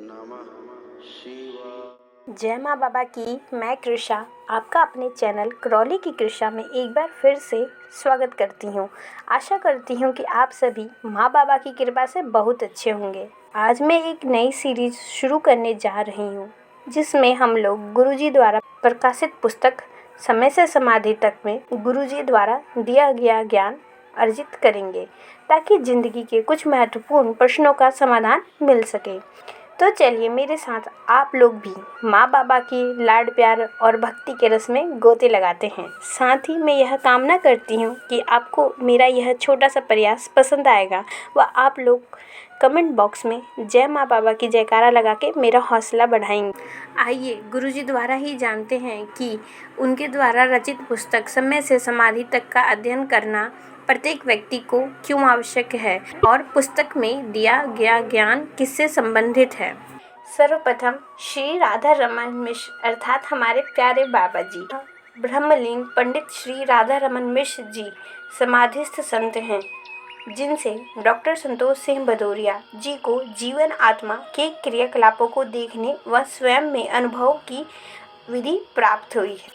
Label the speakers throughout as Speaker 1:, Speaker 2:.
Speaker 1: नमः शिवाय।
Speaker 2: जय माँ बाबा की। मैं कृषा आपका अपने चैनल करौली की कृषा में एक बार फिर से स्वागत करती हूँ। आशा करती हूँ कि आप सभी माँ बाबा की कृपा से बहुत अच्छे होंगे। आज मैं एक नई सीरीज शुरू करने जा रही हूँ जिसमें हम लोग गुरुजी द्वारा प्रकाशित पुस्तक समय से समाधि तक में गुरुजी द्वारा दिया गया ज्ञान अर्जित करेंगे ताकि ज़िंदगी के कुछ महत्वपूर्ण प्रश्नों का समाधान मिल सके। तो चलिए मेरे साथ आप लोग भी माँ बाबा की लाड प्यार और भक्ति के रस में गोते लगाते हैं। साथ ही मैं यह कामना करती हूँ कि आपको मेरा यह छोटा सा प्रयास पसंद आएगा व आप लोग कमेंट बॉक्स में जय माँ बाबा की जयकारा लगा के मेरा हौसला बढ़ाएंगे। आइए गुरुजी द्वारा ही जानते हैं कि उनके द्वारा रचित पुस्तक समय से समाधि तक का अध्ययन करना प्रत्येक व्यक्ति को क्यों आवश्यक है और पुस्तक में दिया गया ज्ञान किससे संबंधित है। सर्वप्रथम श्री राधा रमन मिश्र अर्थात हमारे प्यारे बाबा जी ब्रह्मलीन पंडित श्री राधा रमन मिश्र जी समाधिस्थ संत हैं जिनसे डॉक्टर संतोष सिंह भदौरिया जी को जीवन आत्मा के क्रियाकलापों को देखने व स्वयं में अनुभव की विधि प्राप्त हुई है।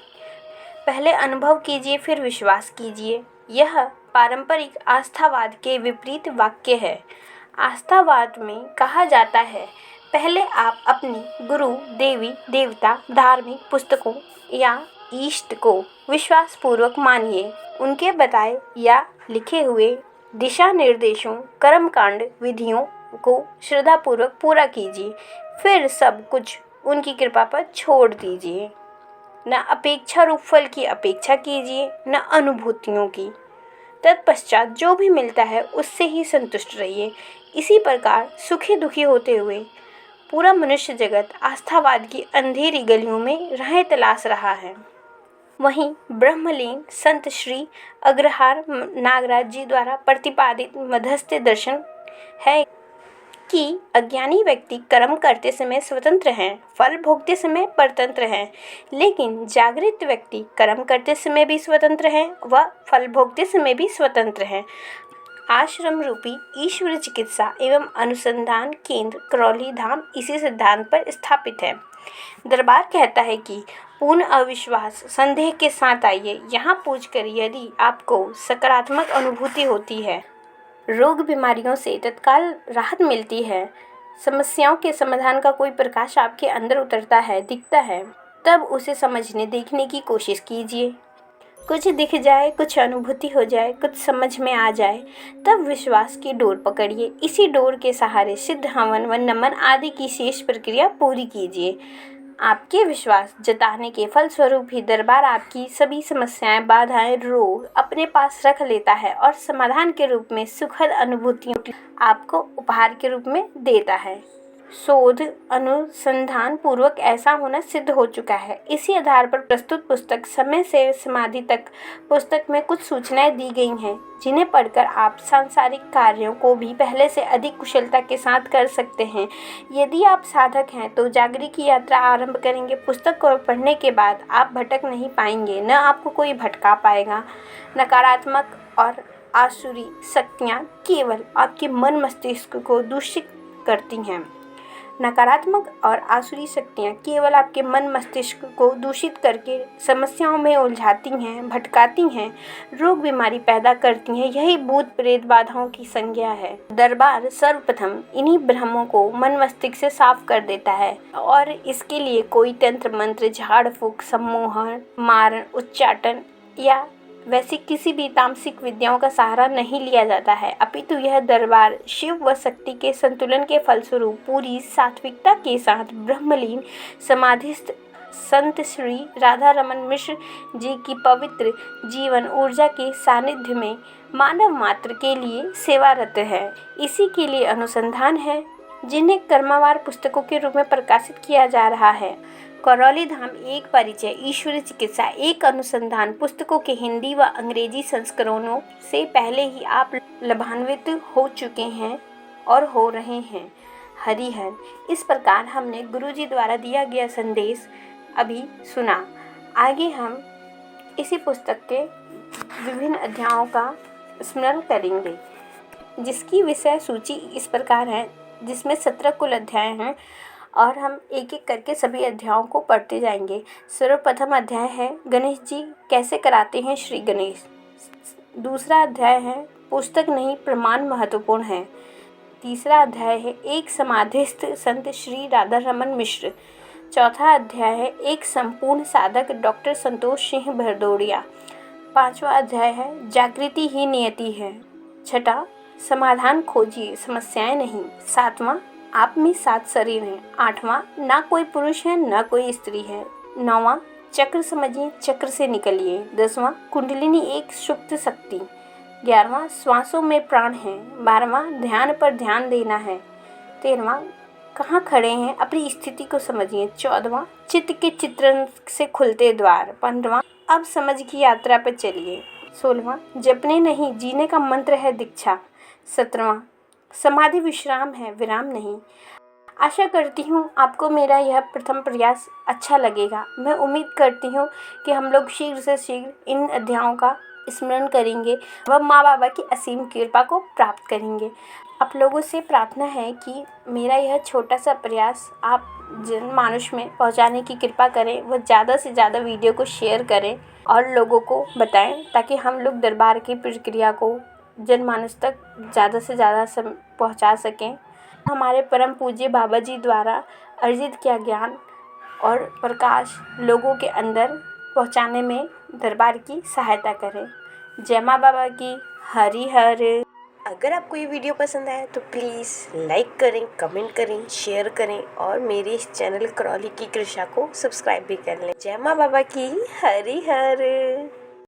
Speaker 2: पहले अनुभव कीजिए फिर विश्वास कीजिए, यह पारंपरिक आस्थावाद के विपरीत वाक्य है। आस्थावाद में कहा जाता है पहले आप अपनी गुरु देवी देवता धार्मिक पुस्तकों या इष्ट को विश्वास पूर्वक मानिए, उनके बताए या लिखे हुए दिशा निर्देशों कर्मकांड विधियों को श्रद्धापूर्वक पूरा कीजिए, फिर सब कुछ उनकी कृपा पर छोड़ दीजिए। न अपेक्षा रूप फल की अपेक्षा कीजिए न अनुभूतियों की। तत्पश्चात जो भी मिलता है उससे ही संतुष्ट रहिए। इसी प्रकार सुखी दुखी होते हुए पूरा मनुष्य जगत आस्थावाद की अंधेरी गलियों में राहें तलाश रहा है। वहीं ब्रह्मलीन संत श्री अग्रहार नागराज जी द्वारा प्रतिपादित मध्यस्थ दर्शन है कि अज्ञानी व्यक्ति कर्म करते समय स्वतंत्र हैं, फल भोगते समय परतंत्र हैं, लेकिन जागृत व्यक्ति कर्म करते समय भी स्वतंत्र हैं व फल भोगते समय भी स्वतंत्र हैं। आश्रम रूपी ईश्वर चिकित्सा एवं अनुसंधान केंद्र करौली धाम इसी सिद्धांत पर स्थापित है। दरबार कहता है कि पूर्ण अविश्वास संदेह के साथ आइए, यहाँ पूछकर यदि आपको सकारात्मक अनुभूति होती है, रोग बीमारियों से तत्काल राहत मिलती है, समस्याओं के समाधान का कोई प्रकाश आपके अंदर उतरता है दिखता है, तब उसे समझने देखने की कोशिश कीजिए। कुछ दिख जाए, कुछ अनुभूति हो जाए, कुछ समझ में आ जाए, तब विश्वास की डोर पकड़िए। इसी डोर के सहारे सिद्ध हवन व नमन आदि की शेष प्रक्रिया पूरी कीजिए। आपके विश्वास जताने के फलस्वरूप ही दरबार आपकी सभी समस्याएं बाधाएं रोग अपने पास रख लेता है और समाधान के रूप में सुखद अनुभूतियों आपको उपहार के रूप में देता है। शोध अनुसंधान पूर्वक ऐसा होना सिद्ध हो चुका है। इसी आधार पर प्रस्तुत पुस्तक समय से समाधि तक पुस्तक में कुछ सूचनाएं दी गई हैं जिन्हें पढ़कर आप सांसारिक कार्यों को भी पहले से अधिक कुशलता के साथ कर सकते हैं। यदि आप साधक हैं तो जागृति की यात्रा आरंभ करेंगे। पुस्तक को पढ़ने के बाद आप भटक नहीं पाएंगे, न आपको कोई भटका पाएगा। नकारात्मक और आसुरी शक्तियाँ केवल आपके मन मस्तिष्क को दूषित करती हैं। नकारात्मक और आसुरी शक्तियाँ केवल आपके मन मस्तिष्क को दूषित करके समस्याओं में उलझाती हैं, भटकाती हैं, रोग बीमारी पैदा करती हैं। यही भूत प्रेत बाधाओं की संज्ञा है। दरबार सर्वप्रथम इन्हीं भ्रमों को मन मस्तिष्क से साफ कर देता है और इसके लिए कोई तंत्र मंत्र झाड़ फूक सम्मोहन मारण उच्चाटन या वैसी किसी भी तामसिक विद्याओं का सहारा नहीं लिया जाता है, अपितु यह दरबार शिव व शक्ति के संतुलन के फलस्वरूप पूरी सात्विकता के साथ ब्रह्मलीन समाधिस्थ संत श्री राधा रमन मिश्र जी की पवित्र जीवन ऊर्जा के सानिध्य में मानव मात्र के लिए सेवारत है। इसी के लिए अनुसंधान है जिन्हें कर्मवार पुस्तकों के रूप में प्रकाशित किया जा रहा है। करौली धाम एक परिचय ईश्वरी चिकित्सा एक अनुसंधान पुस्तकों के हिंदी व अंग्रेजी संस्करणों से पहले ही आप लाभान्वित हो चुके हैं और हो रहे हैं। हरिहर। इस प्रकार हमने गुरुजी द्वारा दिया गया संदेश अभी सुना। आगे हम इसी पुस्तक के विभिन्न अध्यायों का स्मरण करेंगे जिसकी विषय सूची इस प्रकार है, जिसमें 17 कुल अध्याय हैं और हम एक एक करके सभी अध्यायों को पढ़ते जाएंगे। सर्वप्रथम अध्याय है गणेश जी कैसे कराते हैं श्री गणेश। दूसरा अध्याय है पुस्तक नहीं प्रमाण महत्वपूर्ण है। तीसरा अध्याय है एक समाधिस्थ संत श्री राधा रमन मिश्र। चौथा अध्याय है एक संपूर्ण साधक डॉक्टर संतोष सिंह भरदौड़िया। पांचवा अध्याय है जागृति ही नियति है। छठा समाधान खोजिए समस्याएं नहीं। सातवां आप में 7 शरीर हैं। आठवां ना कोई पुरुष है ना कोई स्त्री है। नौवां चक्र समझिए चक्र से निकलिए। 10वां कुंडलिनी एक सुप्त शक्ति। 11वां श्वासों में प्राण है। 12वां ध्यान पर ध्यान देना है। 13वां कहाँ खड़े हैं अपनी स्थिति को समझिए। 14वां चित्त के चित्रण से खुलते द्वार। 15वां अब समझ की यात्रा पर चलिए। 16वां जपने नहीं जीने का मंत्र है दीक्षा। 17वां समाधि विश्राम है विराम नहीं। आशा करती हूँ आपको मेरा यह प्रथम प्रयास अच्छा लगेगा। मैं उम्मीद करती हूँ कि हम लोग शीघ्र से शीघ्र इन अध्यायों का स्मरण करेंगे व माँ बाबा की असीम कृपा को प्राप्त करेंगे। आप लोगों से प्रार्थना है कि मेरा यह छोटा सा प्रयास आप जनमानस में पहुंचाने की कृपा करें व ज़्यादा से ज़्यादा वीडियो को शेयर करें और लोगों को बताएं ताकि हम लोग दरबार की प्रक्रिया को जनमानस तक ज़्यादा से ज़्यादा पहुंचा सकें। हमारे परम पूज्य बाबा जी द्वारा अर्जित किया ज्ञान और प्रकाश लोगों के अंदर पहुंचाने में दरबार की सहायता करें। जय माँ बाबा की। हरि हर।
Speaker 3: अगर आपको ये वीडियो पसंद आया तो प्लीज़ लाइक करें, कमेंट करें, शेयर करें और मेरे इस चैनल क्रॉली की कृषा को सब्सक्राइब भी कर लें। जय माँ बाबा की। हरि हर।